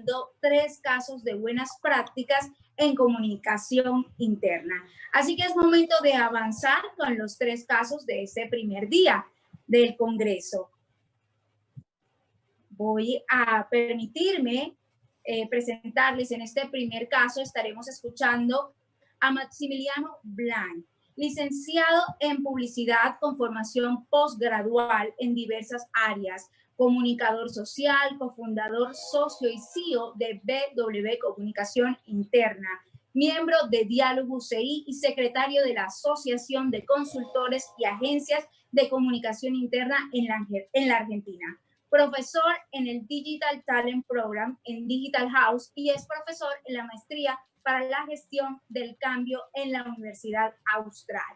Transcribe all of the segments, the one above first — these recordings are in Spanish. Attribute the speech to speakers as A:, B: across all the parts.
A: compartiendo 3 casos de buenas prácticas en comunicación interna. Así que es momento de avanzar con los 3 casos de este primer día del Congreso. Voy a permitirme presentarles en este primer caso. Estaremos escuchando a Maximiliano Blanc, licenciado en publicidad con formación postgradual en diversas áreas, comunicador social, cofundador, socio y CEO de BW Comunicación Interna, miembro de Diálogo UCI y secretario de la Asociación de Consultores y Agencias de Comunicación Interna en la Argentina. Profesor en el Digital Talent Program en Digital House y es profesor en la maestría para la gestión del cambio en la Universidad Austral.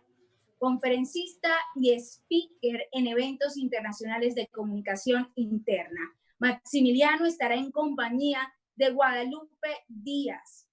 A: Conferencista y speaker en eventos internacionales de comunicación interna. Maximiliano estará en compañía de Guadalupe Díaz,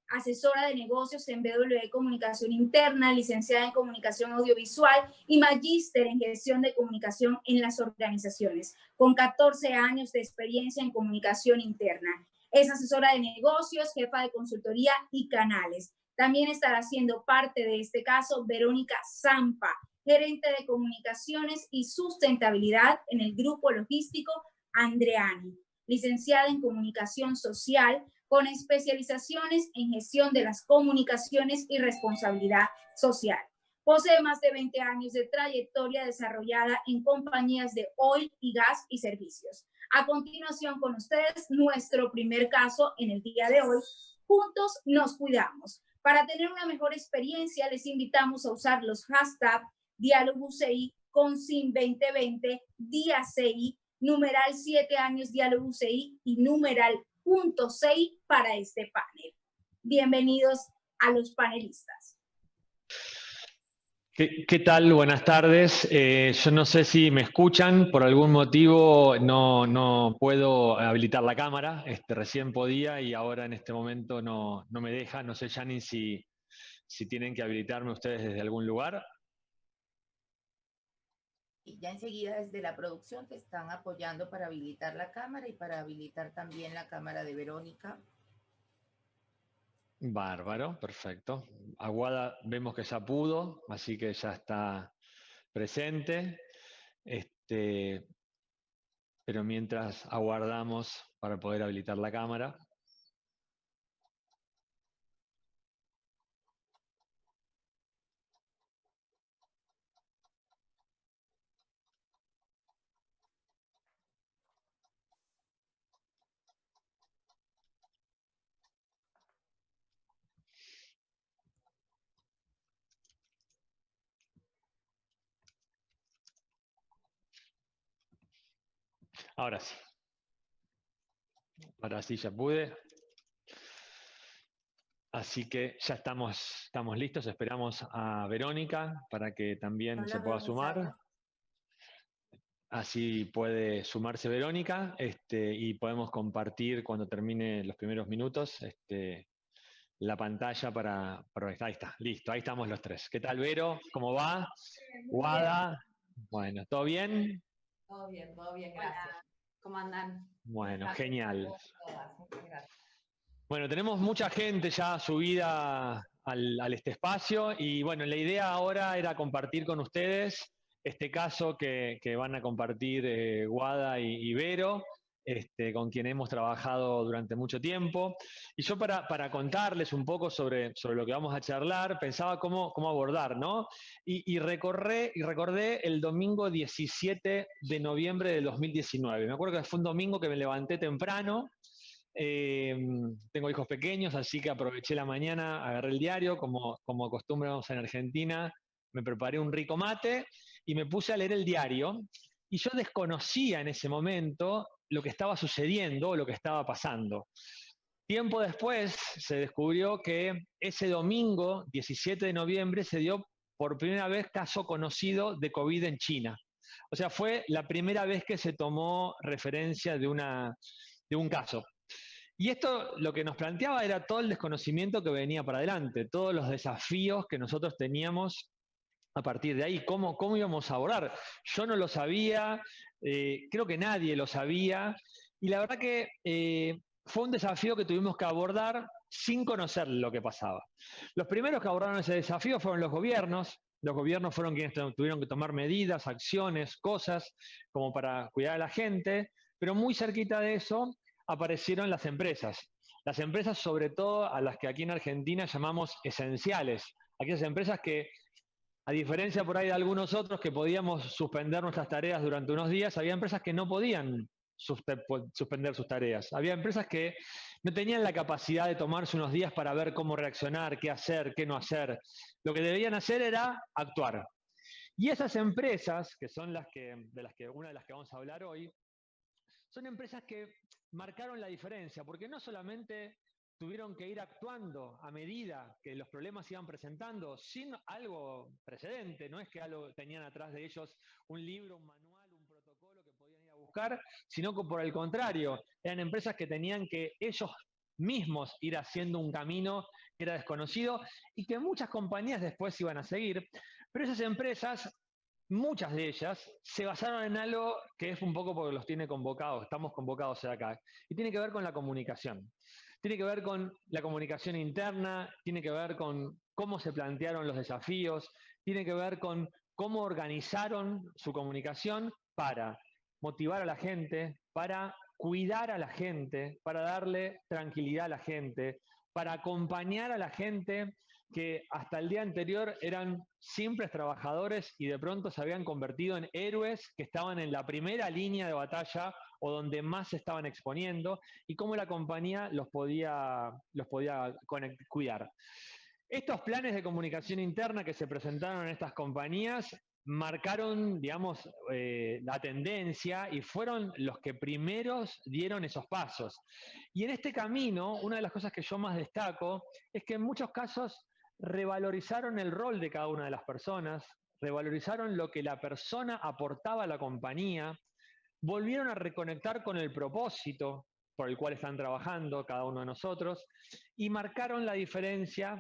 A: asesora de negocios en BW Comunicación Interna, licenciada en Comunicación Audiovisual y magíster en Gestión de Comunicación en las organizaciones, con 14 años de experiencia en comunicación interna. Es asesora de negocios, jefa de consultoría y canales. También estará siendo parte de este caso Verónica Zampa, gerente de comunicaciones y sustentabilidad en el grupo logístico Andreani, licenciada en Comunicación Social, con especializaciones en gestión de las comunicaciones y responsabilidad social. Posee más de 20 años de trayectoria desarrollada en compañías de oil y gas y servicios. A continuación con ustedes, nuestro primer caso en el día de hoy, Juntos nos cuidamos. Para tener una mejor experiencia, les invitamos a usar los hashtags Diálogo UCI, Consim 2020, Día CI, numeral 7 años Diálogo UCI y numeral .6 para este panel. Bienvenidos a los panelistas.
B: ¿Qué tal? Buenas tardes. Yo no sé si me escuchan, por algún motivo no puedo habilitar la cámara. Recién podía y ahora en este momento no me deja. No sé, Janine, si tienen que habilitarme ustedes desde algún lugar.
C: Y ya enseguida desde la producción te están apoyando para habilitar la cámara y para habilitar también la cámara de Verónica.
B: Bárbaro, perfecto. Aguada vemos que ya pudo, así que ya está presente. Pero mientras aguardamos para poder habilitar la cámara. Ahora sí. Ahora sí ya pude. Así que ya estamos listos. Esperamos a Verónica para que también se pueda sumar. Así puede sumarse Verónica y podemos compartir cuando termine los primeros minutos la pantalla para... Ahí está, listo, ahí estamos los tres. ¿Qué tal, Vero? ¿Cómo va? Guada. Bueno, ¿todo bien?
D: Todo bien, gracias. Hola. ¿Cómo andan?
B: Bueno, genial. Bueno, tenemos mucha gente ya subida al espacio y bueno, la idea ahora era compartir con ustedes este caso que van a compartir Guada y Vero, con quien hemos trabajado durante mucho tiempo. Y yo para contarles un poco sobre lo que vamos a charlar, pensaba cómo abordar, ¿no? Y recordé el domingo 17 de noviembre de 2019. Me acuerdo que fue un domingo que me levanté temprano. Tengo hijos pequeños, así que aproveché la mañana, agarré el diario, como acostumbramos en Argentina, me preparé un rico mate y me puse a leer el diario. Y yo desconocía en ese momento lo que estaba sucediendo o lo que estaba pasando. Tiempo después se descubrió que ese domingo, 17 de noviembre, se dio por primera vez caso conocido de COVID en China. O sea, fue la primera vez que se tomó referencia de un caso. Y esto lo que nos planteaba era todo el desconocimiento que venía para adelante, todos los desafíos que nosotros teníamos a partir de ahí, cómo íbamos a abordar. Yo no lo sabía, creo que nadie lo sabía, y la verdad que fue un desafío que tuvimos que abordar sin conocer lo que pasaba. Los primeros que abordaron ese desafío fueron los gobiernos. Los gobiernos fueron quienes tuvieron que tomar medidas, acciones, cosas como para cuidar a la gente, pero muy cerquita de eso aparecieron las empresas. Las empresas, sobre todo a las que aquí en Argentina llamamos esenciales. Aquellas empresas que, a diferencia por ahí de algunos otros que podíamos suspender nuestras tareas durante unos días, había empresas que no podían suspender sus tareas. Había empresas que no tenían la capacidad de tomarse unos días para ver cómo reaccionar, qué hacer, qué no hacer. Lo que debían hacer era actuar. Y esas empresas, que son una de las que vamos a hablar hoy, son empresas que marcaron la diferencia, porque no solamente tuvieron que ir actuando a medida que los problemas se iban presentando, sin algo precedente, no es que algo tenían atrás de ellos un libro, un manual, un protocolo que podían ir a buscar, sino que por el contrario, eran empresas que tenían que ellos mismos ir haciendo un camino que era desconocido y que muchas compañías después iban a seguir, pero esas empresas, muchas de ellas, se basaron en algo que es un poco porque los tiene convocados, estamos convocados acá, y tiene que ver con la comunicación. Tiene que ver con la comunicación interna, tiene que ver con cómo se plantearon los desafíos, tiene que ver con cómo organizaron su comunicación para motivar a la gente, para cuidar a la gente, para darle tranquilidad a la gente, para acompañar a la gente que hasta el día anterior eran simples trabajadores y de pronto se habían convertido en héroes que estaban en la primera línea de batalla o donde más se estaban exponiendo, y cómo la compañía los podía cuidar. Estos planes de comunicación interna que se presentaron en estas compañías marcaron, digamos, la tendencia y fueron los que primeros dieron esos pasos. Y en este camino, una de las cosas que yo más destaco es que en muchos casos revalorizaron el rol de cada una de las personas, revalorizaron lo que la persona aportaba a la compañía, volvieron a reconectar con el propósito por el cual están trabajando cada uno de nosotros y marcaron la diferencia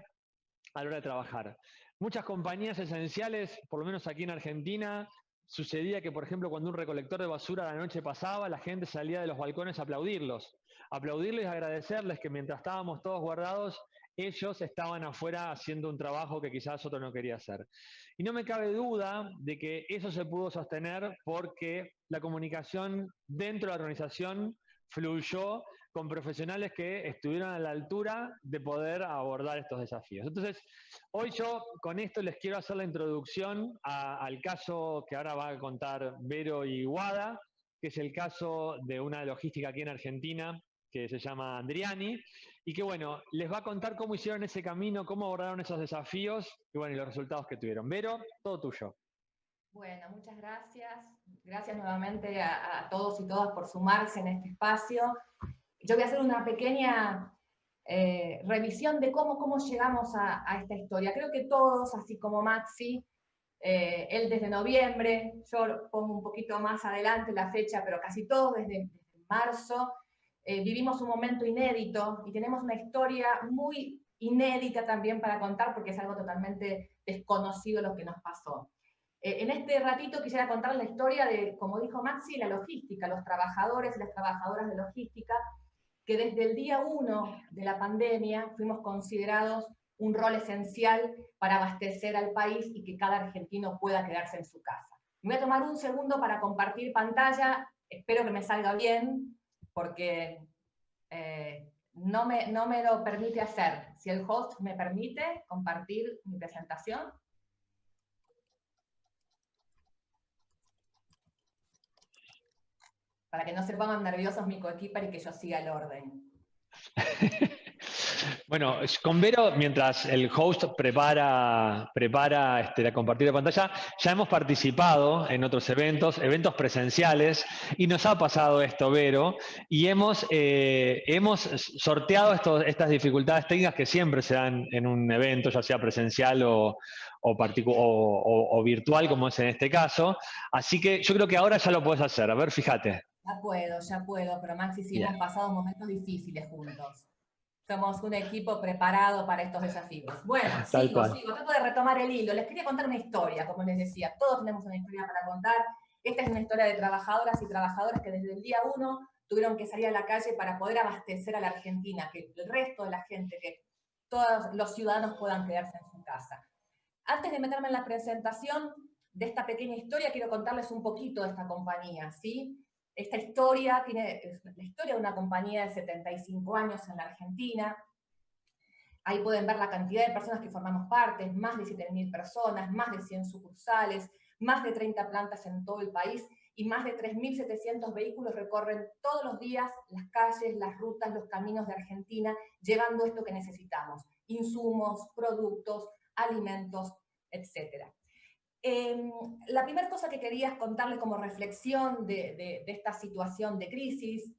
B: a la hora de trabajar. Muchas compañías esenciales, por lo menos aquí en Argentina, sucedía que, por ejemplo, cuando un recolector de basura la noche pasaba, la gente salía de los balcones a aplaudirlos y agradecerles que mientras estábamos todos guardados, ellos estaban afuera haciendo un trabajo que quizás otro no quería hacer. Y no me cabe duda de que eso se pudo sostener porque la comunicación dentro de la organización fluyó con profesionales que estuvieron a la altura de poder abordar estos desafíos. Entonces, hoy yo con esto les quiero hacer la introducción al caso que ahora va a contar Vero y Guada, que es el caso de una logística aquí en Argentina que se llama Andriani, y que bueno, les va a contar cómo hicieron ese camino, cómo abordaron esos desafíos y bueno, y los resultados que tuvieron. Vero, todo tuyo.
D: Bueno, muchas gracias. Gracias nuevamente a todos y todas por sumarse en este espacio. Yo voy a hacer una pequeña revisión de cómo llegamos a esta historia. Creo que todos, así como Maxi, él desde noviembre, yo pongo un poquito más adelante la fecha, pero casi todos desde marzo, vivimos un momento inédito y tenemos una historia muy inédita también para contar porque es algo totalmente desconocido lo que nos pasó. En este ratito quisiera contar la historia de, como dijo Maxi, la logística, los trabajadores y las trabajadoras de logística, que desde el día 1 de la pandemia fuimos considerados un rol esencial para abastecer al país y que cada argentino pueda quedarse en su casa. Me voy a tomar un segundo para compartir pantalla, espero que me salga bien, porque no me lo permite hacer. Si el host me permite compartir mi presentación. Para que no se pongan nerviosos mi coequiper y que yo siga el orden.
B: Bueno, con Vero, mientras el host prepara la compartida de pantalla, ya hemos participado en otros eventos presenciales, y nos ha pasado esto, Vero, y hemos sorteado estas dificultades técnicas que siempre se dan en un evento, ya sea presencial o virtual, como es en este caso. Así que yo creo que ahora ya lo puedes hacer. A ver, fíjate.
D: Ya puedo, pero Maxi, sí hemos pasado momentos difíciles juntos. Somos un equipo preparado para estos desafíos. Bueno, sigo, trato de retomar el hilo. Les quería contar una historia, como les decía. Todos tenemos una historia para contar. Esta es una historia de trabajadoras y trabajadores que desde el día 1 tuvieron que salir a la calle para poder abastecer a la Argentina, que el resto de la gente, que todos los ciudadanos puedan quedarse en su casa. Antes de meterme en la presentación de esta pequeña historia, quiero contarles un poquito de esta compañía, ¿sí? Esta historia es la historia de una compañía de 75 años en la Argentina. Ahí pueden ver la cantidad de personas que formamos parte, más de 7.000 personas, más de 100 sucursales, más de 30 plantas en todo el país y más de 3.700 vehículos recorren todos los días las calles, las rutas, los caminos de Argentina, llevando esto que necesitamos, insumos, productos, alimentos, etc. La primera cosa que quería contarles como reflexión de esta situación de crisis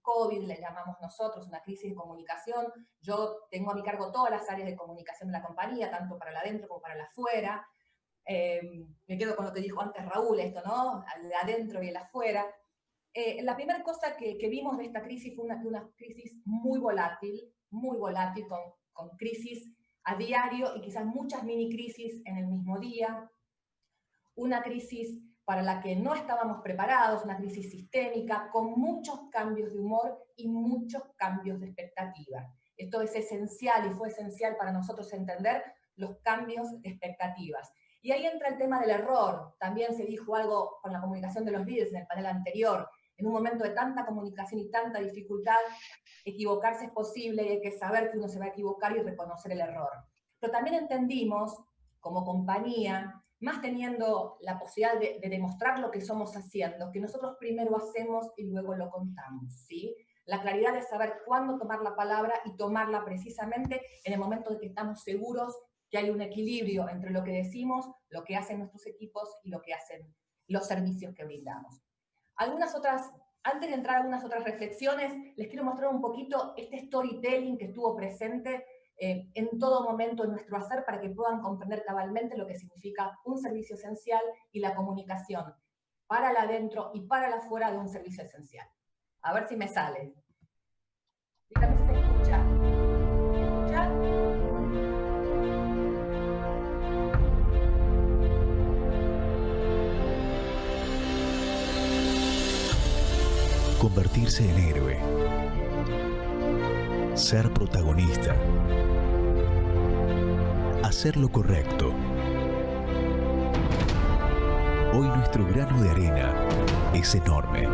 D: COVID, le llamamos nosotros, una crisis de comunicación. Yo tengo a mi cargo todas las áreas de comunicación de la compañía, tanto para el adentro como para el afuera. Me quedo con lo que dijo antes Raúl, esto, ¿no? El adentro y el afuera. La primera cosa que vimos de esta crisis fue una crisis muy volátil, con crisis a diario y quizás muchas mini crisis en el mismo día. Una crisis para la que no estábamos preparados, una crisis sistémica, con muchos cambios de humor y muchos cambios de expectativa. Esto es esencial y fue esencial para nosotros entender los cambios de expectativas. Y ahí entra el tema del error. También se dijo algo con la comunicación de los líderes en el panel anterior. En un momento de tanta comunicación y tanta dificultad, equivocarse es posible y hay que saber que uno se va a equivocar y reconocer el error. Pero también entendimos, como compañía, más teniendo la posibilidad de demostrar lo que somos haciendo, que nosotros primero hacemos y luego lo contamos, ¿sí? La claridad de saber cuándo tomar la palabra y tomarla precisamente en el momento de que estamos seguros que hay un equilibrio entre lo que decimos, lo que hacen nuestros equipos y lo que hacen los servicios que brindamos. Antes de entrar a algunas otras reflexiones, les quiero mostrar un poquito este storytelling que estuvo presente en todo momento en nuestro hacer para que puedan comprender cabalmente lo que significa un servicio esencial y la comunicación para el adentro y para el afuera de un servicio esencial. A ver si me sale. Dígame si se escucha. ¿Se escucha?
E: Convertirse en héroe. Ser protagonista. Hacer lo correcto. Hoy nuestro grano de arena es enorme.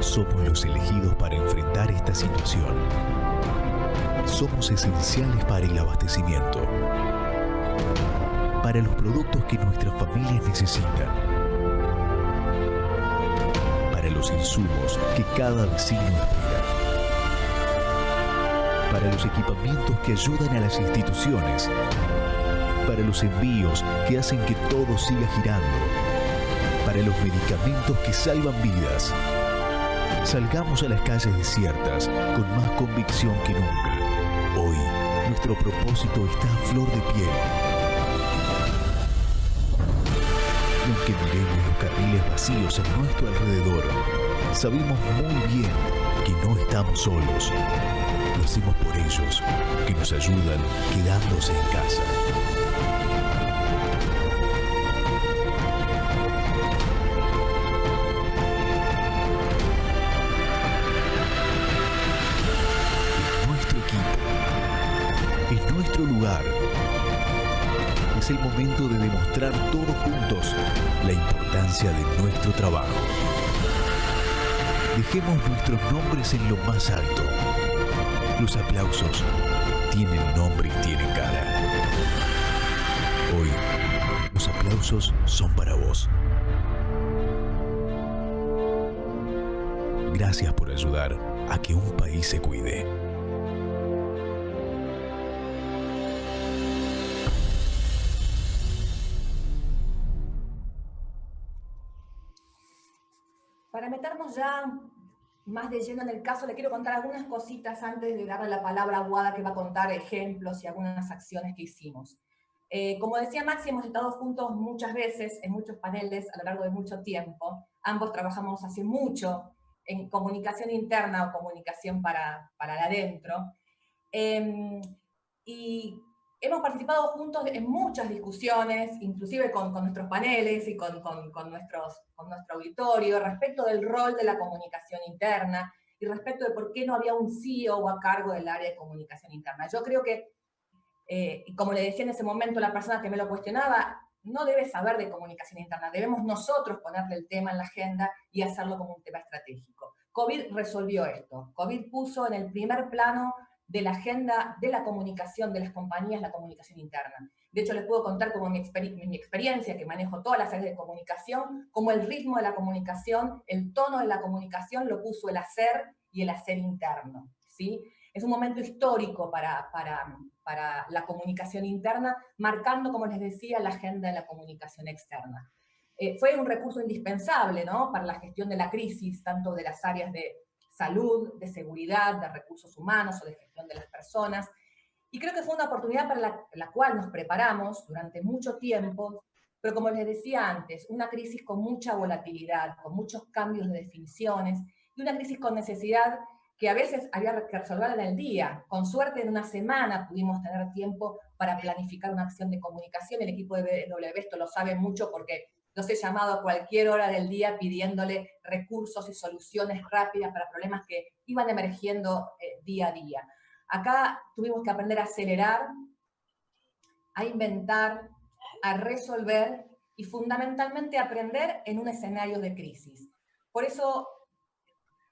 E: Somos los elegidos para enfrentar esta situación. Somos esenciales para el abastecimiento, para los productos que nuestras familias necesitan, para los insumos que cada vecino espera, para los equipamientos que ayudan a las instituciones, para los envíos que hacen que todo siga girando, para los medicamentos que salvan vidas. Salgamos a las calles desiertas con más convicción que nunca. Hoy, nuestro propósito está a flor de piel. Y aunque miremos los carriles vacíos a nuestro alrededor, sabemos muy bien que no estamos solos. Lo hacemos por ellos, que nos ayudan quedándose en casa. Es nuestro equipo, es nuestro lugar. Es el momento de demostrar todos juntos la importancia de nuestro trabajo. Dejemos nuestros nombres en lo más alto. Los aplausos tienen nombre y tienen cara. Hoy, los aplausos son para vos. Gracias por ayudar a que un país se cuide.
D: Para meternos ya más de lleno en el caso, le quiero contar algunas cositas antes de darle la palabra a Guada, que va a contar ejemplos y algunas acciones que hicimos. Como decía Maxi, hemos estado juntos muchas veces, en muchos paneles, a lo largo de mucho tiempo. Ambos trabajamos hace mucho en comunicación interna o comunicación para el adentro. Y hemos participado juntos en muchas discusiones, inclusive con nuestros paneles y con nuestro auditorio, respecto del rol de la comunicación interna y respecto de por qué no había un CEO a cargo del área de comunicación interna. Yo creo que, como le decía en ese momento la persona que me lo cuestionaba, no debe saber de comunicación interna, debemos nosotros ponerle el tema en la agenda y hacerlo como un tema estratégico. COVID resolvió esto. COVID puso en el primer plano de la agenda de la comunicación de las compañías la comunicación interna. De hecho, les puedo contar como mi experiencia, que manejo todas las áreas de comunicación, como el ritmo de la comunicación, el tono de la comunicación lo puso el hacer y el hacer interno, ¿sí? Es un momento histórico para la comunicación interna, marcando, como les decía, la agenda de la comunicación externa. Fue un recurso indispensable, ¿no?, para la gestión de la crisis, tanto de las áreas de salud, de seguridad, de recursos humanos o de gestión de las personas. Y creo que fue una oportunidad para la cual nos preparamos durante mucho tiempo, pero como les decía antes, una crisis con mucha volatilidad, con muchos cambios de definiciones, y una crisis con necesidad que a veces había que resolver en el día. Con suerte, en una semana pudimos tener tiempo para planificar una acción de comunicación. El equipo de BW esto lo sabe mucho porque los he llamado a cualquier hora del día pidiéndole recursos y soluciones rápidas para problemas que iban emergiendo día a día. Acá tuvimos que aprender a acelerar, a inventar, a resolver y fundamentalmente aprender en un escenario de crisis. Por eso,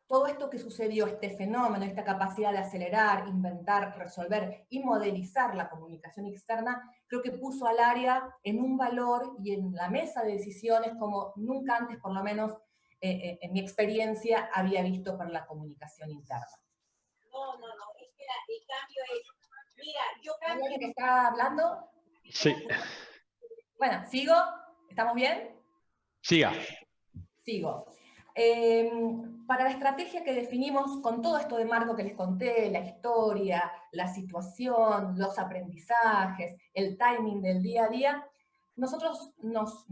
D: todo esto que sucedió, este fenómeno, esta capacidad de acelerar, inventar, resolver y modelizar la comunicación externa, creo que puso al área en un valor y en la mesa de decisiones como nunca antes, por lo menos en mi experiencia, había visto para la comunicación interna.
C: No, es que el cambio es, mira, yo cambio...
D: ¿Alguien que está hablando?
B: Sí.
D: Bueno, ¿sigo? ¿Estamos bien?
B: Siga.
D: Sigo. Para la estrategia que definimos con todo esto de marco que les conté, la historia, la situación, los aprendizajes, el timing del día a día, nosotros nos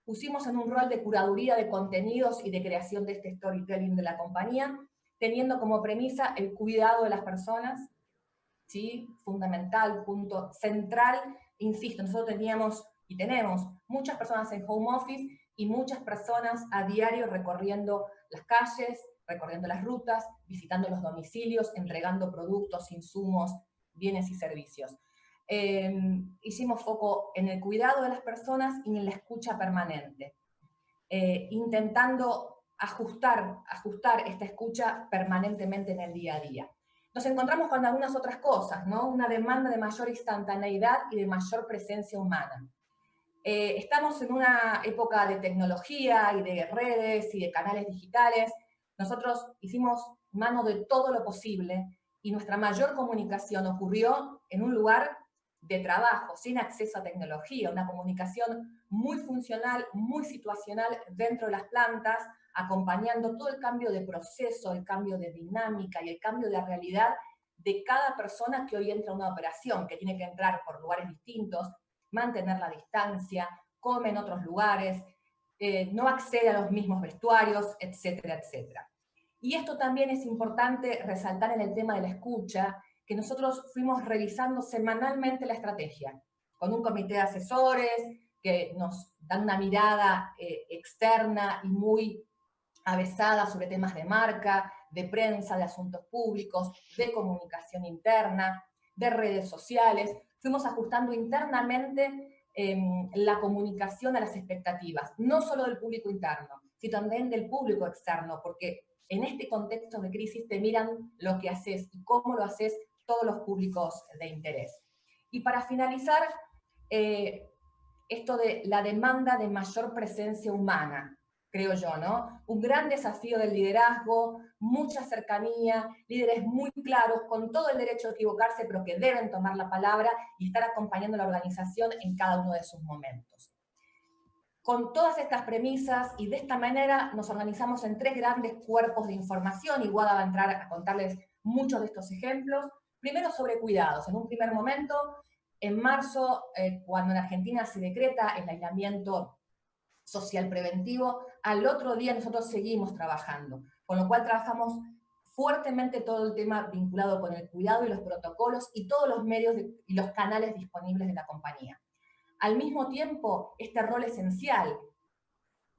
D: pusimos en un rol de curaduría de contenidos y de creación de este storytelling de la compañía, teniendo como premisa el cuidado de las personas, ¿sí? Fundamental, punto central. Insisto, nosotros teníamos y tenemos muchas personas en home office y muchas personas a diario recorriendo las calles, recorriendo las rutas, visitando los domicilios, entregando productos, insumos, bienes y servicios. Hicimos foco en el cuidado de las personas y en la escucha permanente, intentando ajustar esta escucha permanentemente en el día a día. Nos encontramos con algunas otras cosas, ¿no? Una demanda de mayor instantaneidad y de mayor presencia humana. Estamos en una época de tecnología y de redes y de canales digitales. Nosotros hicimos mano de todo lo posible y nuestra mayor comunicación ocurrió en un lugar de trabajo, sin acceso a tecnología, una comunicación muy funcional, muy situacional dentro de las plantas, acompañando todo el cambio de proceso, el cambio de dinámica y el cambio de realidad de cada persona que hoy entra a una operación, que tiene que entrar por lugares distintos, mantener la distancia, come en otros lugares, no accede a los mismos vestuarios, etcétera, etcétera. Y esto también es importante resaltar en el tema de la escucha, que nosotros fuimos revisando semanalmente la estrategia, con un comité de asesores que nos dan una mirada externa y muy avesada sobre temas de marca, de prensa, de asuntos públicos, de comunicación interna, de redes sociales. Fuimos ajustando internamente la comunicación a las expectativas, no solo del público interno, sino también del público externo, porque en este contexto de crisis te miran lo que haces y cómo lo haces todos los públicos de interés. Y para finalizar, esto de la demanda de mayor presencia humana, creo yo, ¿no? Un gran desafío del liderazgo, mucha cercanía, líderes muy claros, con todo el derecho a equivocarse, pero que deben tomar la palabra y estar acompañando a la organización en cada uno de sus momentos. Con todas estas premisas y de esta manera nos organizamos en 3 grandes cuerpos de información, y Guada va a entrar a contarles muchos de estos ejemplos. Primero, sobre cuidados. En un primer momento, en marzo, cuando en Argentina se decreta el aislamiento social preventivo, al otro día nosotros seguimos trabajando, con lo cual trabajamos fuertemente todo el tema vinculado con el cuidado y los protocolos y todos los medios y los canales disponibles de la compañía. Al mismo tiempo, este rol esencial,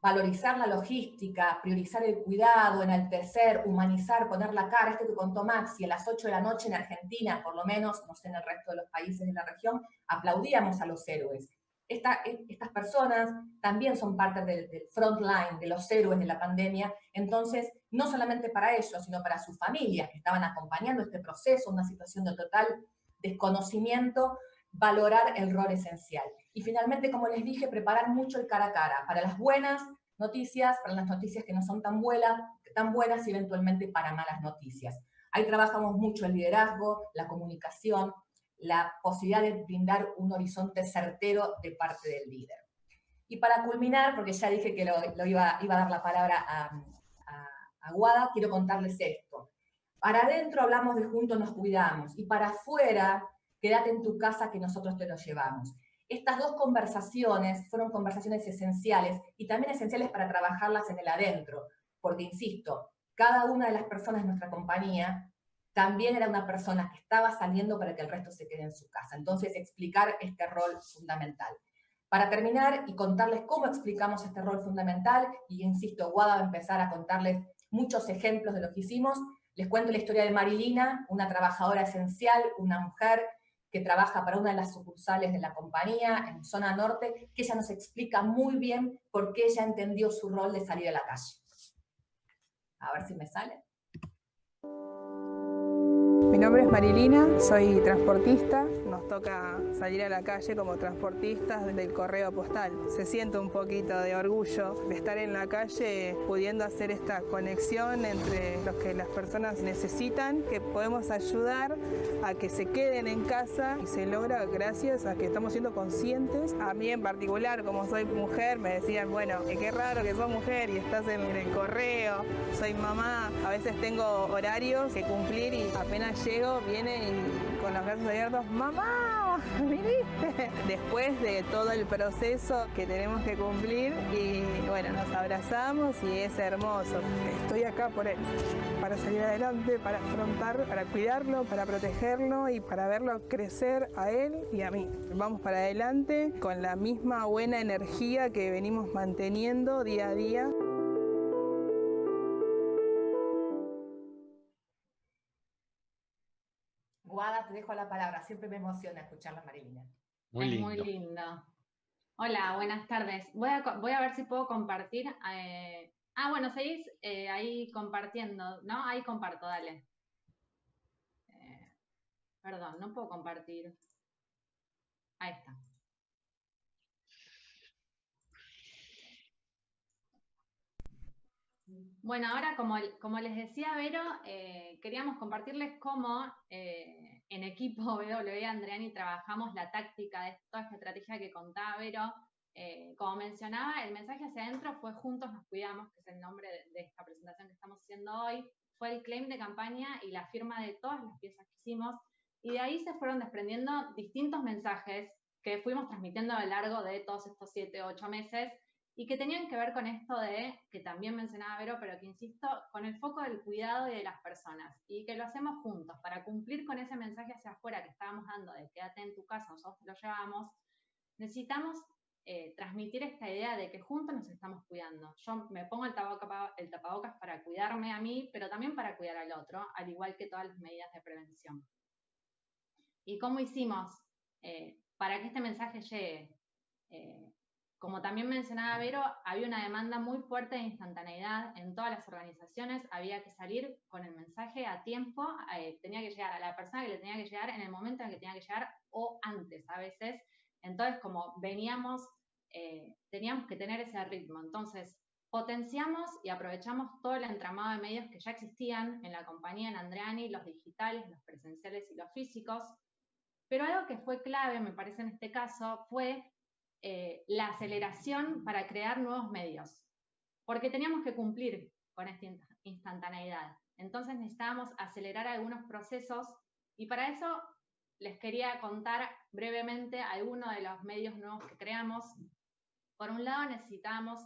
D: valorizar la logística, priorizar el cuidado, enaltecer, humanizar, poner la cara, esto que contó Maxi, a las 8 de la noche en Argentina, por lo menos, no sé, en el resto de los países de la región, aplaudíamos a los héroes. Estas personas también son parte del front line, de los héroes de la pandemia, entonces, no solamente para ellos, sino para sus familias que estaban acompañando este proceso, una situación de total desconocimiento, valorar el rol esencial. Y finalmente, como les dije, preparar mucho el cara a cara, para las buenas noticias, para las noticias que no son tan buenas y eventualmente para malas noticias. Ahí trabajamos mucho el liderazgo, la comunicación, la posibilidad de brindar un horizonte certero de parte del líder. Y para culminar, porque ya dije que iba a dar la palabra a Guada, quiero contarles esto. Para adentro hablamos de juntos nos cuidamos, y para afuera, quédate en tu casa que nosotros te lo llevamos. Estas dos conversaciones fueron conversaciones esenciales, y también esenciales para trabajarlas en el adentro, porque insisto, cada una de las personas de nuestra compañía también era una persona que estaba saliendo para que el resto se quede en su casa. Entonces, explicar este rol fundamental. Para terminar y contarles cómo explicamos este rol fundamental, y insisto, Guada va a empezar a contarles muchos ejemplos de lo que hicimos, les cuento la historia de Marilina, una trabajadora esencial, una mujer que trabaja para una de las sucursales de la compañía en zona norte, que ella nos explica muy bien por qué ella entendió su rol de salir a la calle. A ver si me sale.
F: Mi nombre es Marilina, soy transportista. Nos toca salir a la calle como transportistas del correo postal. Se siente un poquito de orgullo de estar en la calle pudiendo hacer esta conexión entre los que las personas necesitan, que podemos ayudar a que se queden en casa, y se logra gracias a que estamos siendo conscientes. A mí en particular, como soy mujer, me decían, bueno, qué raro que sos mujer y estás en el correo. Soy mamá, a veces tengo horarios que cumplir y apenas llego, viene y con los brazos abiertos, ¡mamá! ¿Viniste? Después de todo el proceso que tenemos que cumplir, y bueno, nos abrazamos y es hermoso. Estoy acá por él, para salir adelante, para afrontar, para cuidarlo, para protegerlo y para verlo crecer a él y a mí. Vamos para adelante con la misma buena energía que venimos manteniendo día a día.
D: Guada, te dejo la palabra. Siempre me emociona escucharla, Marilina.
B: Muy lindo.
G: Muy lindo. Hola, buenas tardes. Voy a ver si puedo compartir. Bueno, seguís ahí compartiendo, ¿no? Ahí comparto, dale. Perdón, no puedo compartir. Ahí está. Bueno, ahora como les decía Vero, queríamos compartirles cómo en equipo BW Andreani trabajamos la táctica de toda esta estrategia que contaba Vero. Como mencionaba, el mensaje hacia adentro fue Juntos nos cuidamos, que es el nombre de esta presentación que estamos haciendo hoy. Fue el claim de campaña y la firma de todas las piezas que hicimos, y de ahí se fueron desprendiendo distintos mensajes que fuimos transmitiendo a lo largo de todos estos 7 u 8 meses, y que tenían que ver con esto que también mencionaba Vero, pero que insisto, con el foco del cuidado y de las personas, y que lo hacemos juntos para cumplir con ese mensaje hacia afuera que estábamos dando de quédate en tu casa, nosotros te lo llevamos. Necesitamos transmitir esta idea de que juntos nos estamos cuidando. Yo me pongo el tapabocas para cuidarme a mí, pero también para cuidar al otro, al igual que todas las medidas de prevención. ¿Y cómo hicimos para que este mensaje llegue? Como también mencionaba Vero, había una demanda muy fuerte de instantaneidad en todas las organizaciones. Había que salir con el mensaje a tiempo, tenía que llegar a la persona que le tenía que llegar en el momento en el que tenía que llegar, o antes a veces. Entonces, como veníamos, teníamos que tener ese ritmo. Entonces, potenciamos y aprovechamos todo el entramado de medios que ya existían en la compañía, en Andreani, los digitales, los presenciales y los físicos. Pero algo que fue clave, me parece en este caso, fue la aceleración para crear nuevos medios, porque teníamos que cumplir con esta instantaneidad. Entonces necesitábamos acelerar algunos procesos, y para eso les quería contar brevemente algunos de los medios nuevos que creamos. Por un lado necesitábamos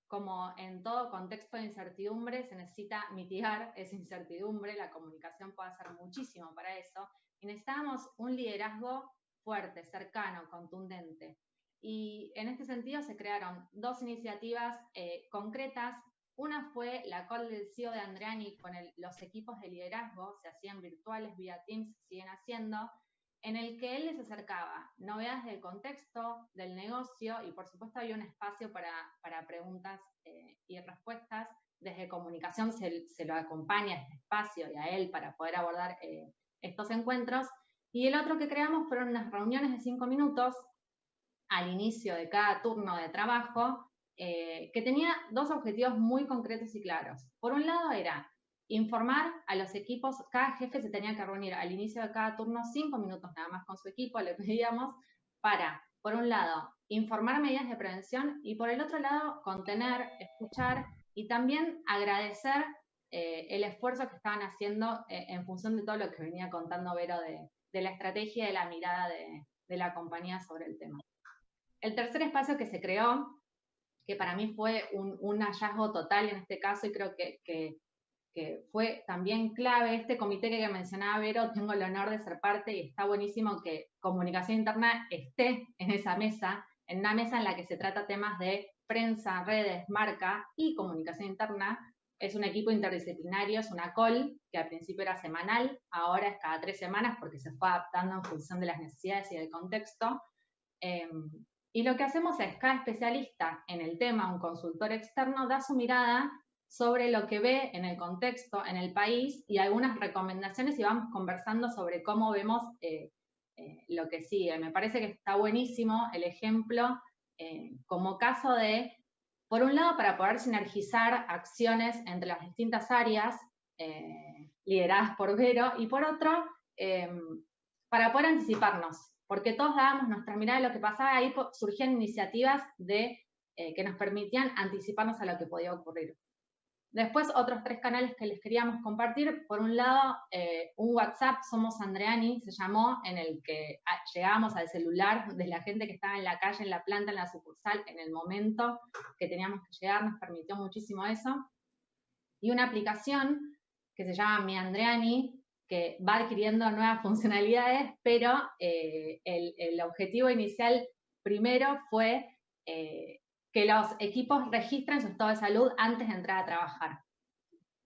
G: como en todo contexto de incertidumbre, se necesita mitigar esa incertidumbre, la comunicación puede hacer muchísimo para eso, y necesitábamos un liderazgo fuerte, cercano, contundente. Y en este sentido se crearon 2 iniciativas concretas. Una fue la call del CEO de Andreani con los equipos de liderazgo, se hacían virtuales vía Teams, se siguen haciendo, en el que él les acercaba novedades del contexto, del negocio, y por supuesto había un espacio para preguntas y respuestas. Desde comunicación se lo acompaña a este espacio y a él para poder abordar estos encuentros. Y el otro que creamos fueron unas reuniones de 5 minutos al inicio de cada turno de trabajo, que tenía 2 objetivos muy concretos y claros. Por un lado era informar a los equipos, cada jefe se tenía que reunir al inicio de cada turno 5 minutos nada más con su equipo, le pedíamos, para, por un lado, informar medidas de prevención y por el otro lado, contener, escuchar y también agradecer el esfuerzo que estaban haciendo en función de todo lo que venía contando Vero de la estrategia y de la mirada de la compañía sobre el tema. El tercer espacio que se creó, que para mí fue un hallazgo total en este caso y creo que fue también clave, este comité que mencionaba Vero, tengo el honor de ser parte y está buenísimo que comunicación interna esté en esa mesa, en una mesa en la que se trata temas de prensa, redes, marca y comunicación interna. Es un equipo interdisciplinario, es una call que al principio era semanal, ahora es cada 3 semanas porque se fue adaptando en función de las necesidades y del contexto. Y lo que hacemos es, cada especialista en el tema, un consultor externo, da su mirada sobre lo que ve en el contexto, en el país, y algunas recomendaciones y vamos conversando sobre cómo vemos lo que sigue. Me parece que está buenísimo el ejemplo como caso de, por un lado, para poder sinergizar acciones entre las distintas áreas lideradas por Vero, y por otro, para poder anticiparnos, porque todos dábamos nuestra mirada de lo que pasaba, ahí surgían iniciativas que nos permitían anticiparnos a lo que podía ocurrir. Después, otros 3 canales que les queríamos compartir. Por un lado, un WhatsApp, Somos Andreani, se llamó, en el que llegábamos al celular de la gente que estaba en la calle, en la planta, en la sucursal, en el momento que teníamos que llegar, nos permitió muchísimo eso. Y una aplicación que se llama Mi Andreani, que va adquiriendo nuevas funcionalidades, pero el objetivo inicial primero fue que los equipos registren su estado de salud antes de entrar a trabajar.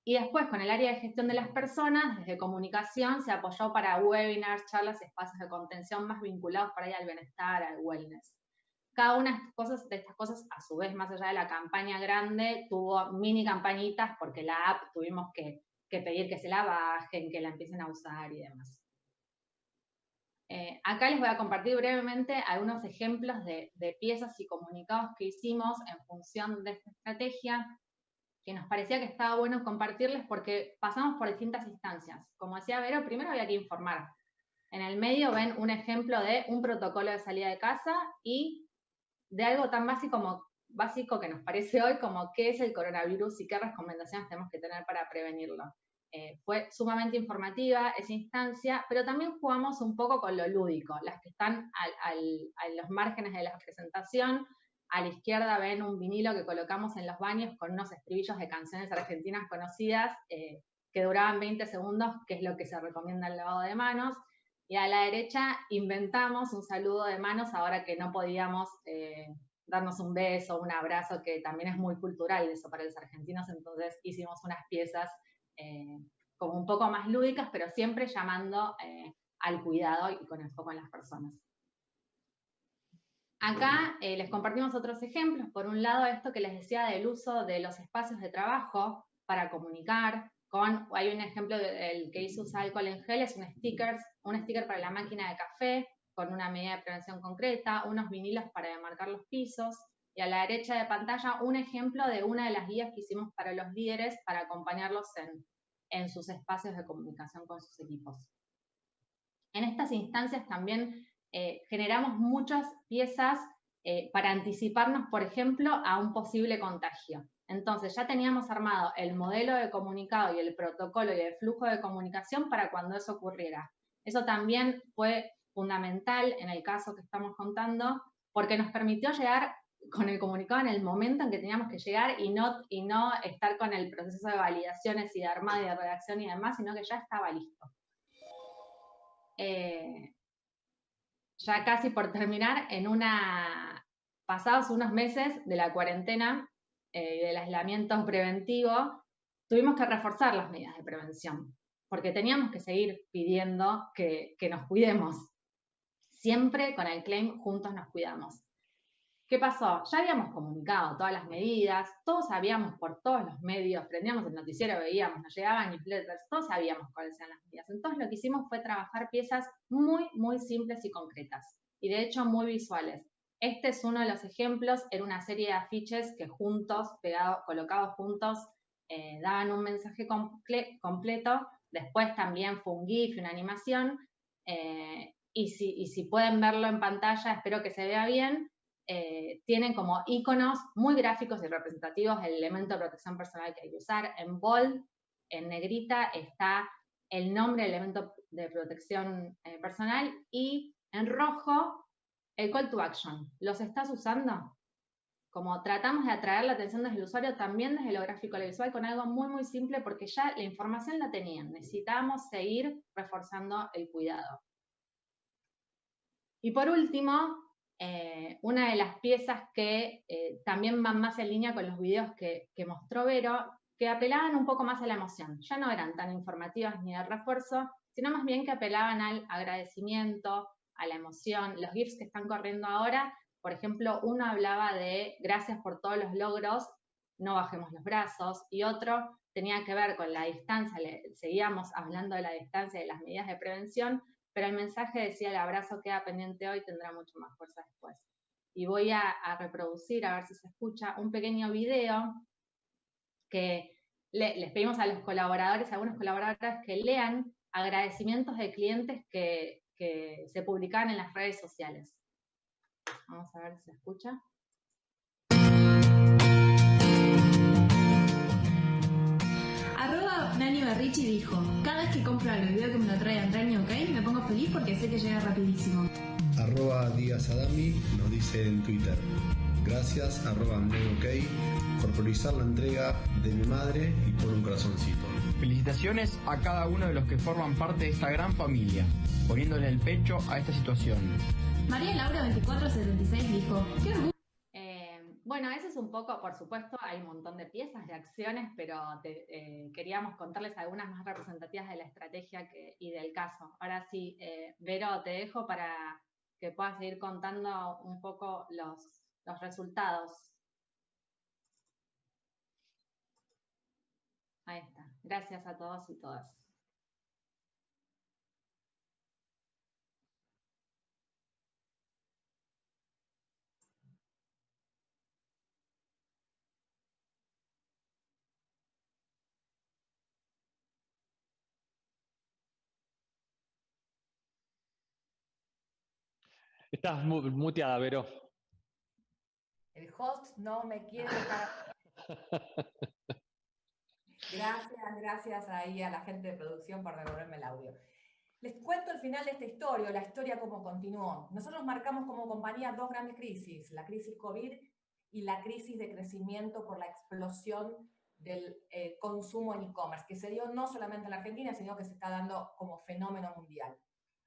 G: Y después, con el área de gestión de las personas, desde comunicación, se apoyó para webinars, charlas, espacios de contención más vinculados para ir al bienestar, al wellness. Cada una de estas cosas, a su vez, más allá de la campaña grande, tuvo mini campañitas, porque la app tuvimos que pedir que se la bajen, que la empiecen a usar y demás. Acá les voy a compartir brevemente algunos ejemplos de piezas y comunicados que hicimos en función de esta estrategia, que nos parecía que estaba bueno compartirles porque pasamos por distintas instancias. Como decía Vero, primero había que informar. En el medio ven un ejemplo de un protocolo de salida de casa y de algo tan básico que nos parece hoy como qué es el coronavirus y qué recomendaciones tenemos que tener para prevenirlo. Fue sumamente informativa esa instancia, pero también jugamos un poco con lo lúdico. Las que están a los márgenes de la presentación, a la izquierda ven un vinilo que colocamos en los baños con unos estribillos de canciones argentinas conocidas que duraban 20 segundos, que es lo que se recomienda el lavado de manos. Y a la derecha inventamos un saludo de manos ahora que no podíamos darnos un beso, un abrazo, que también es muy cultural eso para los argentinos, entonces hicimos unas piezas como un poco más lúdicas, pero siempre llamando al cuidado y con el foco en las personas. Acá les compartimos otros ejemplos. Por un lado, esto que les decía del uso de los espacios de trabajo para comunicar. Hay un ejemplo del que hizo Usa Alcohol en Gel, es un sticker para la máquina de café, con una medida de prevención concreta, unos vinilos para demarcar los pisos, y a la derecha de pantalla un ejemplo de una de las guías que hicimos para los líderes para acompañarlos en sus espacios de comunicación con sus equipos. En estas instancias también generamos muchas piezas para anticiparnos, por ejemplo, a un posible contagio. Entonces ya teníamos armado el modelo de comunicado y el protocolo y el flujo de comunicación para cuando eso ocurriera. Eso también fue fundamental en el caso que estamos contando, porque nos permitió llegar con el comunicado en el momento en que teníamos que llegar y no estar con el proceso de validaciones y de armado y de redacción y demás, sino que ya estaba listo. Ya casi por terminar, pasados unos meses de la cuarentena y del aislamiento preventivo, tuvimos que reforzar las medidas de prevención, porque teníamos que seguir pidiendo que nos cuidemos. Siempre con el claim Juntos nos cuidamos. ¿Qué pasó? Ya habíamos comunicado todas las medidas, todos sabíamos por todos los medios, prendíamos el noticiero, veíamos, nos llegaban newsletters, todos sabíamos cuáles eran las medidas. Entonces lo que hicimos fue trabajar piezas muy, muy simples y concretas, y de hecho muy visuales. Este es uno de los ejemplos, era una serie de afiches que juntos, colocados juntos, daban un mensaje completo. Después también fue un GIF, una animación, y si pueden verlo en pantalla, espero que se vea bien. Tienen como iconos muy gráficos y representativos el elemento de protección personal que hay que usar. En bold, en negrita, está el nombre del elemento de protección personal, y en rojo, el call to action. ¿Los estás usando? Como tratamos de atraer la atención desde el usuario, también desde lo gráfico a lo visual, con algo muy, muy simple, porque ya la información la tenían. Necesitábamos seguir reforzando el cuidado. Y por último, una de las piezas que también van más en línea con los videos que mostró Vero, que apelaban un poco más a la emoción. Ya no eran tan informativas ni de refuerzo, sino más bien que apelaban al agradecimiento, a la emoción. Los GIFs que están corriendo ahora, por ejemplo, uno hablaba de gracias por todos los logros, no bajemos los brazos, y otro tenía que ver con la distancia, seguíamos hablando de la distancia y de las medidas de prevención, pero el mensaje decía: el abrazo queda pendiente hoy, tendrá mucho más fuerza después. Y voy a reproducir, a ver si se escucha, un pequeño video que les pedimos a los colaboradores, a algunos colaboradores, que lean agradecimientos de clientes que se publicaban en las redes sociales. Vamos a ver si se escucha.
H: Nani Berrichi dijo: cada vez que compro algo y veo que me lo trae Andreani OK, me pongo feliz porque sé que llega rapidísimo.
I: @Díaz-Adami nos dice en Twitter: gracias @Andreani OK por priorizar la entrega de mi madre, y por un corazoncito.
J: Felicitaciones a cada uno de los que forman parte de esta gran familia, poniéndole el pecho a esta situación.
H: María Laura 2476 dijo: qué orgullo.
G: Bueno, eso es un poco, por supuesto, hay un montón de piezas, de acciones, pero queríamos contarles algunas más representativas de la estrategia y del caso. Ahora sí, Vero, te dejo para que puedas seguir contando un poco los resultados. Ahí está. Gracias a todos y todas.
B: Estás muteada, Vero.
C: El host no me quiere dejar. Gracias ahí a la gente de producción por devolverme el audio. Les cuento el final de esta historia, la historia cómo continuó. Nosotros marcamos como compañía dos grandes crisis: la crisis COVID y la crisis de crecimiento por la explosión del consumo en e-commerce, que se dio no solamente en la Argentina, sino que se está dando como fenómeno mundial.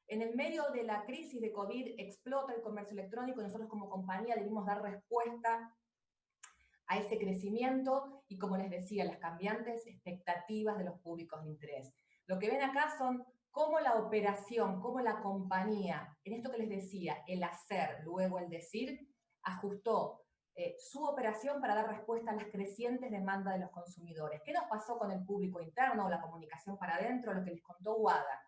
C: En el medio de la crisis de COVID explota el comercio electrónico, y nosotros como compañía debimos dar respuesta a ese crecimiento y, como les decía, las cambiantes expectativas de los públicos de interés. Lo que ven acá son cómo la operación, cómo la compañía, en esto que les decía, el hacer, luego el decir, ajustó su operación para dar respuesta a las crecientes demandas de los consumidores. ¿Qué nos pasó con el público interno, la comunicación para adentro? Lo que les contó Wada.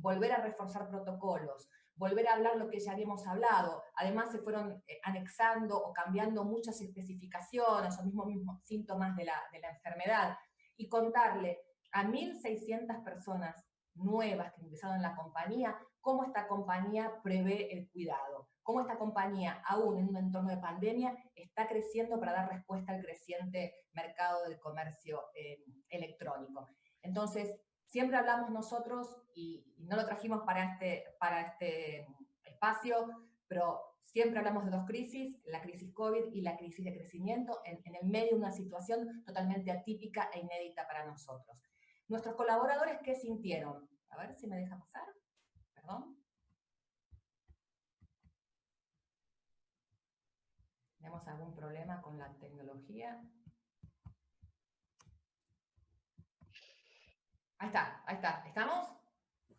C: Volver a reforzar protocolos, volver a hablar lo que ya habíamos hablado. Además se fueron anexando o cambiando muchas especificaciones o mismos síntomas de la enfermedad, y contarle a 1.600 personas nuevas que ingresaron en la compañía cómo esta compañía prevé el cuidado, cómo esta compañía, aún en un entorno de pandemia, está creciendo para dar respuesta al creciente mercado del comercio electrónico. Entonces, siempre hablamos nosotros, y no lo trajimos para este espacio, pero siempre hablamos de dos crisis, la crisis COVID y la crisis de crecimiento, en el medio de una situación totalmente atípica e inédita para nosotros. Nuestros colaboradores, ¿qué sintieron? A ver si me deja pasar. Perdón. ¿Tenemos algún problema con la tecnología? Ahí está. ¿Estamos?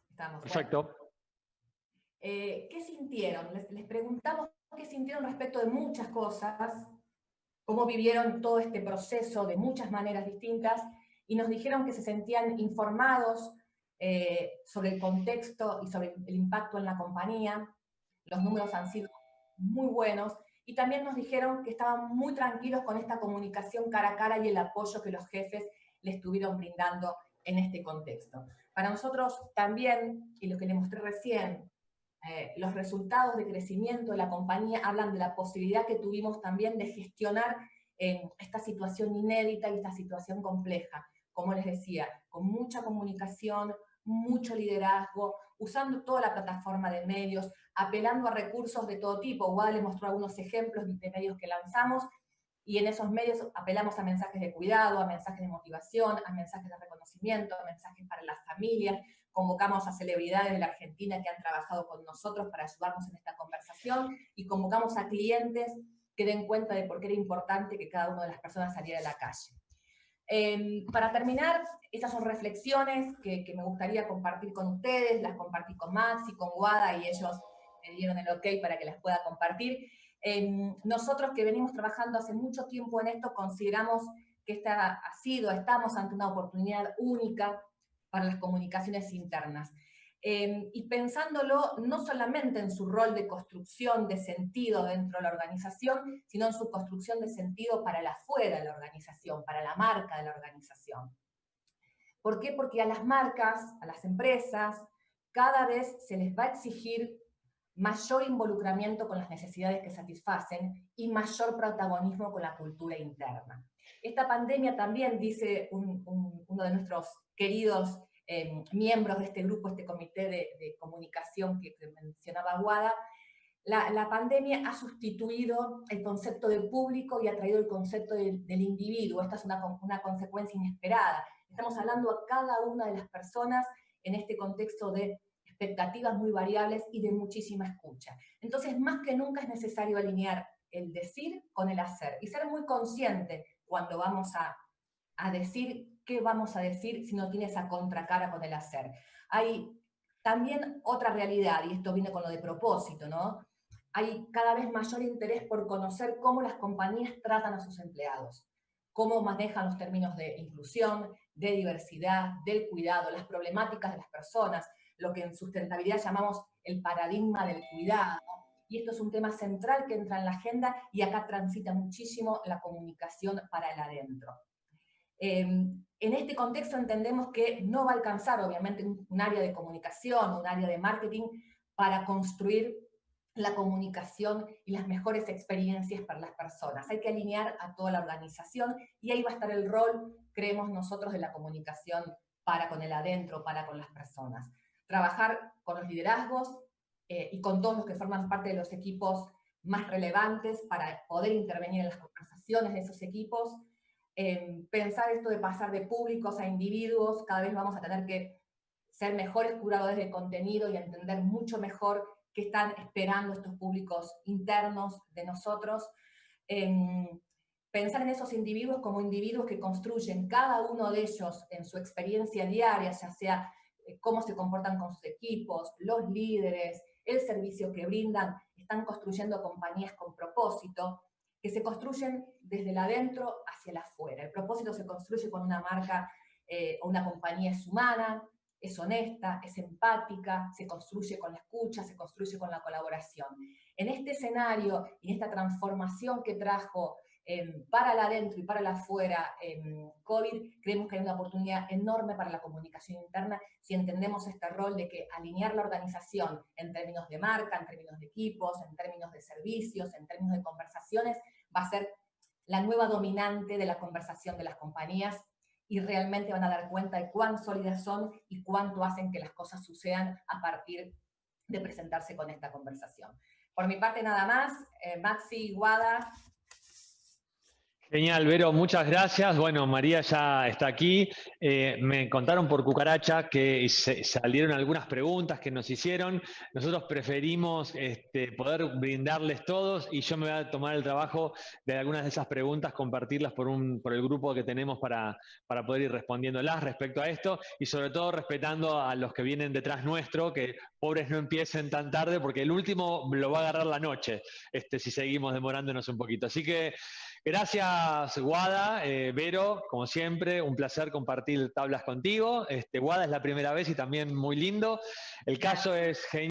C: Estamos.
B: Perfecto.
C: Bueno. ¿Qué sintieron? Les preguntamos qué sintieron respecto de muchas cosas, cómo vivieron todo este proceso de muchas maneras distintas, y nos dijeron que se sentían informados sobre el contexto y sobre el impacto en la compañía. Los números han sido muy buenos, y también nos dijeron que estaban muy tranquilos con esta comunicación cara a cara y el apoyo que los jefes les estuvieron brindando en este contexto. Para nosotros también, y lo que les mostré recién, los resultados de crecimiento de la compañía hablan de la posibilidad que tuvimos también de gestionar esta situación inédita y esta situación compleja, como les decía, con mucha comunicación, mucho liderazgo, usando toda la plataforma de medios, apelando a recursos de todo tipo. Wada les mostró algunos ejemplos de medios que lanzamos, y en esos medios apelamos a mensajes de cuidado, a mensajes de motivación, a mensajes de reconocimiento, a mensajes para las familias. Convocamos a celebridades de la Argentina que han trabajado con nosotros para ayudarnos en esta conversación, y convocamos a clientes que den cuenta de por qué era importante que cada una de las personas saliera a la calle. Para terminar, estas son reflexiones que me gustaría compartir con ustedes. Las compartí con Maxi, con Wada, y ellos me dieron el ok para que las pueda compartir. Nosotros que venimos trabajando hace mucho tiempo en esto, consideramos que estamos ante una oportunidad única para las comunicaciones internas. Y pensándolo no solamente en su rol de construcción de sentido dentro de la organización, sino en su construcción de sentido para el afuera de la organización, para la marca de la organización. ¿Por qué? Porque a las marcas, a las empresas, cada vez se les va a exigir mayor involucramiento con las necesidades que satisfacen y mayor protagonismo con la cultura interna. Esta pandemia también, dice uno de nuestros queridos miembros de este grupo, este comité de comunicación que mencionaba Wada, la pandemia ha sustituido el concepto de público y ha traído el concepto del individuo. Esta es una consecuencia inesperada. Estamos hablando a cada una de las personas en este contexto de expectativas muy variables y de muchísima escucha. Entonces, más que nunca es necesario alinear el decir con el hacer y ser muy consciente cuando vamos a decir qué vamos a decir si no tiene esa contracara con el hacer. Hay también otra realidad, y esto viene con lo de propósito, ¿no? Hay cada vez mayor interés por conocer cómo las compañías tratan a sus empleados, cómo manejan los términos de inclusión, de diversidad, del cuidado, las problemáticas de las personas, lo que en sustentabilidad llamamos el paradigma del cuidado. Y esto es un tema central que entra en la agenda, y acá transita muchísimo la comunicación para el adentro. En este contexto entendemos que no va a alcanzar, obviamente, un área de comunicación, un área de marketing para construir la comunicación y las mejores experiencias para las personas. Hay que alinear a toda la organización, y ahí va a estar el rol, creemos nosotros, de la comunicación para con el adentro, para con las personas. Trabajar con los liderazgos y con todos los que forman parte de los equipos más relevantes para poder intervenir en las conversaciones de esos equipos. Pensar esto de pasar de públicos a individuos, cada vez vamos a tener que ser mejores curadores de contenido y entender mucho mejor qué están esperando estos públicos internos de nosotros. Pensar en esos individuos como individuos que construyen cada uno de ellos en su experiencia diaria, ya sea cómo se comportan con sus equipos, los líderes, el servicio que brindan, están construyendo compañías con propósito, que se construyen desde el adentro hacia el afuera. El propósito se construye con una marca o una compañía es humana, es honesta, es empática, se construye con la escucha, se construye con la colaboración. En este escenario y en esta transformación que trajo para el adentro y para el afuera COVID, creemos que hay una oportunidad enorme para la comunicación interna si entendemos este rol de que alinear la organización en términos de marca, en términos de equipos, en términos de servicios, en términos de conversaciones, va a ser la nueva dominante de la conversación de las compañías, y realmente van a dar cuenta de cuán sólidas son y cuánto hacen que las cosas sucedan a partir de presentarse con esta conversación. Por mi parte nada más, Maxi, Guada.
B: Genial, Vero, muchas gracias. Bueno, María ya está aquí. Me contaron por cucaracha que salieron algunas preguntas que nos hicieron. Nosotros preferimos poder brindarles todos y yo me voy a tomar el trabajo de algunas de esas preguntas, compartirlas por el grupo que tenemos para poder ir respondiéndolas respecto a esto y sobre todo respetando a los que vienen detrás nuestro, que pobres no empiecen tan tarde porque el último lo va a agarrar la noche si seguimos demorándonos un poquito. Así que gracias, Guada. Vero, como siempre, un placer compartir tablas contigo. Guada, es la primera vez y también muy lindo. El caso es genial.